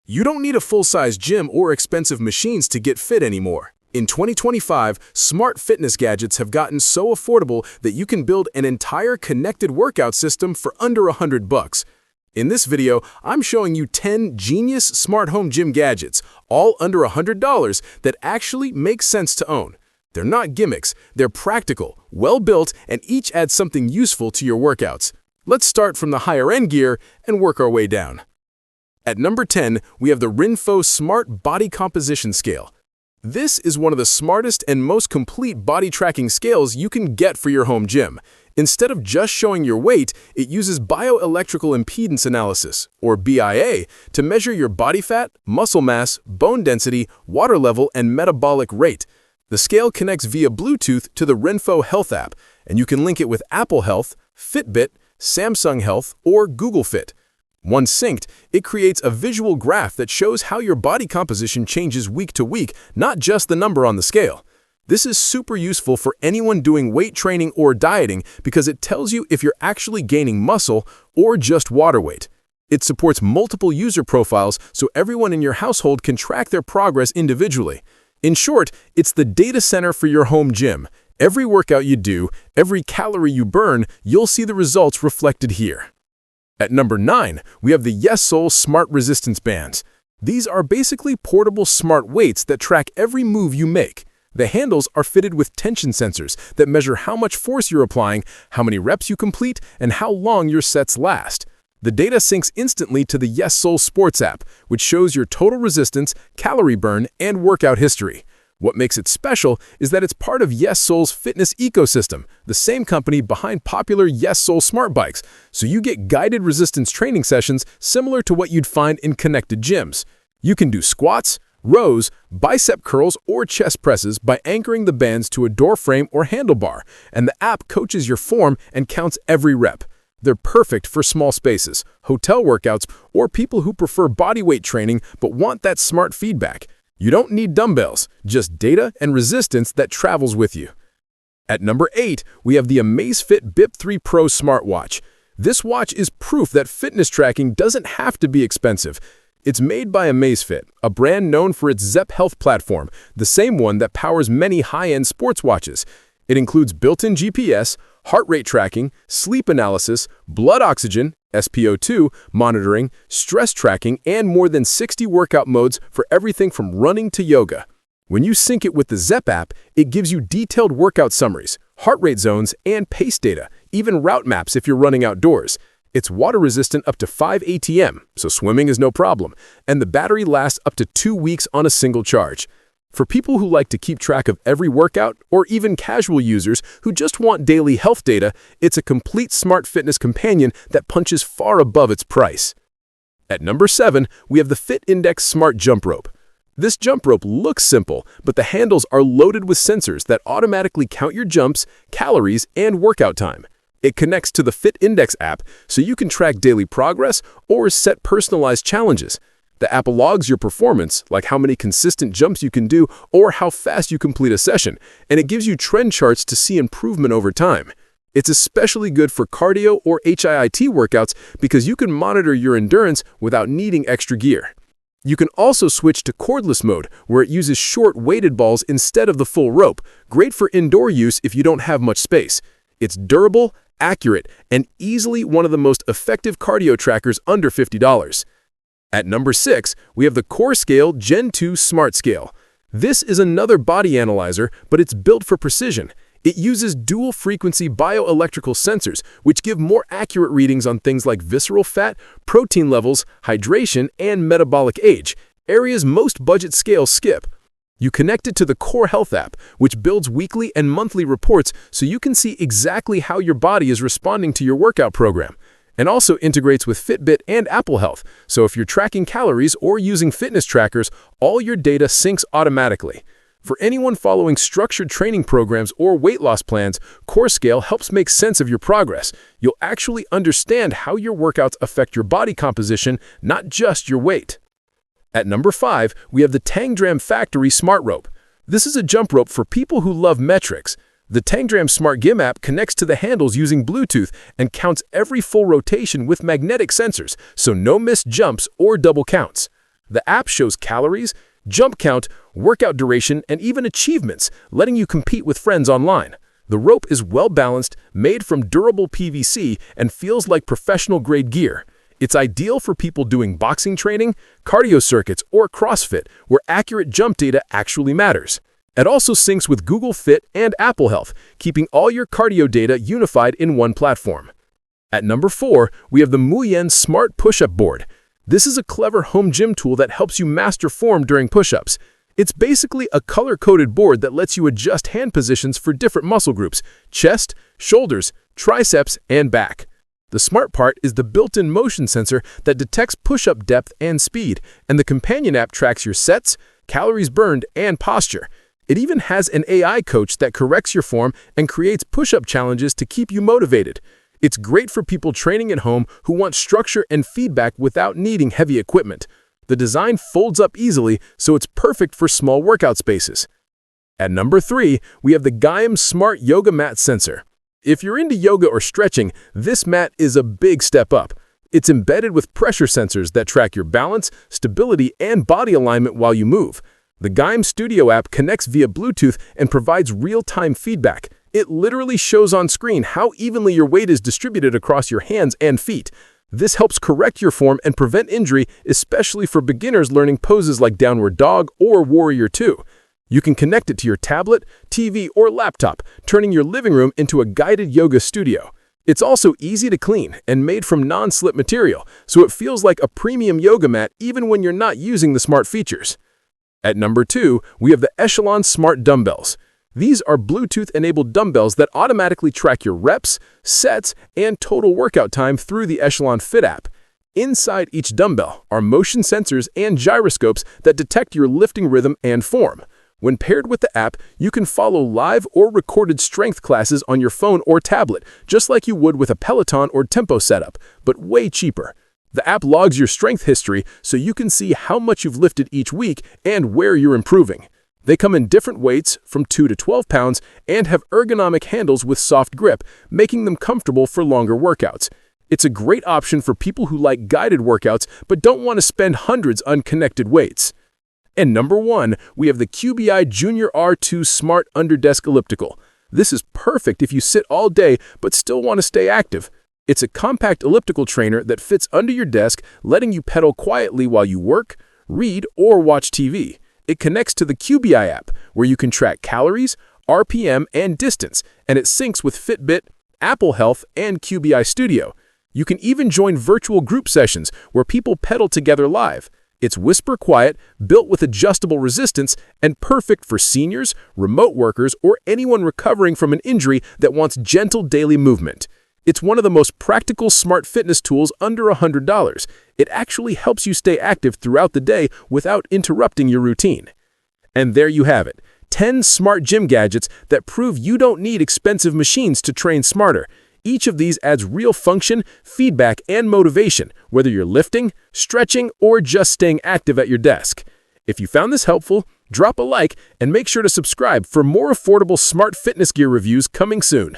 You don't need a full-size gym or expensive machines to get fit anymore. In 2025, smart fitness gadgets have gotten so affordable that you can build an entire connected workout system for under $100. In this video, I'm showing you 10 genius smart home gym gadgets, all under $100, that actually make sense to own. They're not gimmicks, they're practical, well-built, and each add something useful to your workouts. Let's start from the higher-end gear and work our way down. At number 10, we have the Renpho Smart Body Composition Scale. This is one of the smartest and most complete body tracking scales you can get for your home gym. Instead of just showing your weight, it uses bioelectrical impedance analysis, or BIA, to measure your body fat, muscle mass, bone density, water level, and metabolic rate. The scale connects via Bluetooth to the Renpho Health app, and you can link it with Apple Health, Fitbit, Samsung Health, or Google Fit. Once synced, it creates a visual graph that shows how your body composition changes week to week, not just the number on the scale. This is super useful for anyone doing weight training or dieting because it tells you if you're actually gaining muscle or just water weight. It supports multiple user profiles so everyone in your household can track their progress individually. In short, it's the data center for your home gym. Every workout you do, every calorie you burn, you'll see the results reflected here. At number 9, we have the Yesoul Smart Resistance Bands. These are basically portable smart weights that track every move you make. The handles are fitted with tension sensors that measure how much force you're applying, how many reps you complete, and how long your sets last. The data syncs instantly to the Yesoul Sports app, which shows your total resistance, calorie burn, and workout history. What makes it special is that it's part of Yesoul's fitness ecosystem, the same company behind popular Yesoul smart bikes, so you get guided resistance training sessions similar to what you'd find in connected gyms. You can do squats, rows, bicep curls, or chest presses by anchoring the bands to a door frame or handlebar, and the app coaches your form and counts every rep. They're perfect for small spaces, hotel workouts, or people who prefer bodyweight training but want that smart feedback. You don't need dumbbells, just data and resistance that travels with you. At number 8, we have the Amazfit Bip 3 Pro Smartwatch. This watch is proof that fitness tracking doesn't have to be expensive. It's made by Amazfit, a brand known for its Zepp Health platform, the same one that powers many high-end sports watches. It includes built-in GPS, heart rate tracking, sleep analysis, blood oxygen, SpO2 monitoring, stress tracking, and more than 60 workout modes for everything from running to yoga. When you sync it with the Zepp app, it gives you detailed workout summaries, heart rate zones, and pace data, even route maps if you're running outdoors. It's water-resistant up to 5 ATM, so swimming is no problem, and the battery lasts up to 2 weeks on a single charge. For people who like to keep track of every workout, or even casual users who just want daily health data, it's a complete smart fitness companion that punches far above its price. At number 7, we have the FitIndex Smart Jump Rope. This jump rope looks simple, but the handles are loaded with sensors that automatically count your jumps, calories, and workout time. It connects to the FitIndex app so you can track daily progress or set personalized challenges. The app logs your performance, like how many consistent jumps you can do or how fast you complete a session, and it gives you trend charts to see improvement over time. It's especially good for cardio or HIIT workouts because you can monitor your endurance without needing extra gear. You can also switch to cordless mode, where it uses short weighted balls instead of the full rope, great for indoor use if you don't have much space. It's durable, accurate, and easily one of the most effective cardio trackers under $50. At number 6, we have the KoreScale Gen 2 Smart Scale. This is another body analyzer, but it's built for precision. It uses dual-frequency bioelectrical sensors, which give more accurate readings on things like visceral fat, protein levels, hydration, and metabolic age, areas most budget scales skip. You connect it to the Core Health app, which builds weekly and monthly reports so you can see exactly how your body is responding to your workout program. And also integrates with Fitbit and Apple Health, so if you're tracking calories or using fitness trackers, all your data syncs automatically. For anyone following structured training programs or weight loss plans, KoreScale helps make sense of your progress. You'll actually understand how your workouts affect your body composition, not just your weight. At number 5, we have the Tangram Factory Smart Rope. This is a jump rope for people who love metrics. The Tangram Smart Gym app connects to the handles using Bluetooth and counts every full rotation with magnetic sensors, so no missed jumps or double counts. The app shows calories, jump count, workout duration, and even achievements, letting you compete with friends online. The rope is well-balanced, made from durable PVC, and feels like professional-grade gear. It's ideal for people doing boxing training, cardio circuits, or CrossFit, where accurate jump data actually matters. It also syncs with Google Fit and Apple Health, keeping all your cardio data unified in one platform. At number 4, we have the Mooyran Smart Push-Up Board. This is a clever home gym tool that helps you master form during push-ups. It's basically a color-coded board that lets you adjust hand positions for different muscle groups: chest, shoulders, triceps, and back. The smart part is the built-in motion sensor that detects push-up depth and speed, and the companion app tracks your sets, calories burned, and posture. It even has an AI coach that corrects your form and creates push-up challenges to keep you motivated. It's great for people training at home who want structure and feedback without needing heavy equipment. The design folds up easily, so it's perfect for small workout spaces. At number 3, we have the Gaiam Smart Yoga Mat Sensor. If you're into yoga or stretching, this mat is a big step up. It's embedded with pressure sensors that track your balance, stability, and body alignment while you move. The Gaiam Studio app connects via Bluetooth and provides real-time feedback. It literally shows on screen how evenly your weight is distributed across your hands and feet. This helps correct your form and prevent injury, especially for beginners learning poses like Downward Dog or Warrior 2. You can connect it to your tablet, TV, or laptop, turning your living room into a guided yoga studio. It's also easy to clean and made from non-slip material, so it feels like a premium yoga mat even when you're not using the smart features. At number 2, we have the Echelon Smart Dumbbells. These are Bluetooth-enabled dumbbells that automatically track your reps, sets, and total workout time through the Echelon Fit app. Inside each dumbbell are motion sensors and gyroscopes that detect your lifting rhythm and form. When paired with the app, you can follow live or recorded strength classes on your phone or tablet, just like you would with a Peloton or Tempo setup, but way cheaper. The app logs your strength history so you can see how much you've lifted each week and where you're improving. They come in different weights, from 2 to 12 pounds, and have ergonomic handles with soft grip, making them comfortable for longer workouts. It's a great option for people who like guided workouts but don't want to spend hundreds on connected weights. And number 1, we have the Cubii Junior R2 Smart Underdesk Elliptical. This is perfect if you sit all day but still want to stay active. It's a compact elliptical trainer that fits under your desk, letting you pedal quietly while you work, read, or watch TV. It connects to the Cubii app, where you can track calories, RPM, and distance, and it syncs with Fitbit, Apple Health, and Cubii Studio. You can even join virtual group sessions where people pedal together live. It's whisper quiet, built with adjustable resistance, and perfect for seniors, remote workers, or anyone recovering from an injury that wants gentle daily movement. It's one of the most practical smart fitness tools under $100. It actually helps you stay active throughout the day without interrupting your routine. And there you have it, 10 smart gym gadgets that prove you don't need expensive machines to train smarter. Each of these adds real function, feedback, and motivation, whether you're lifting, stretching, or just staying active at your desk. If you found this helpful, drop a like and make sure to subscribe for more affordable smart fitness gear reviews coming soon.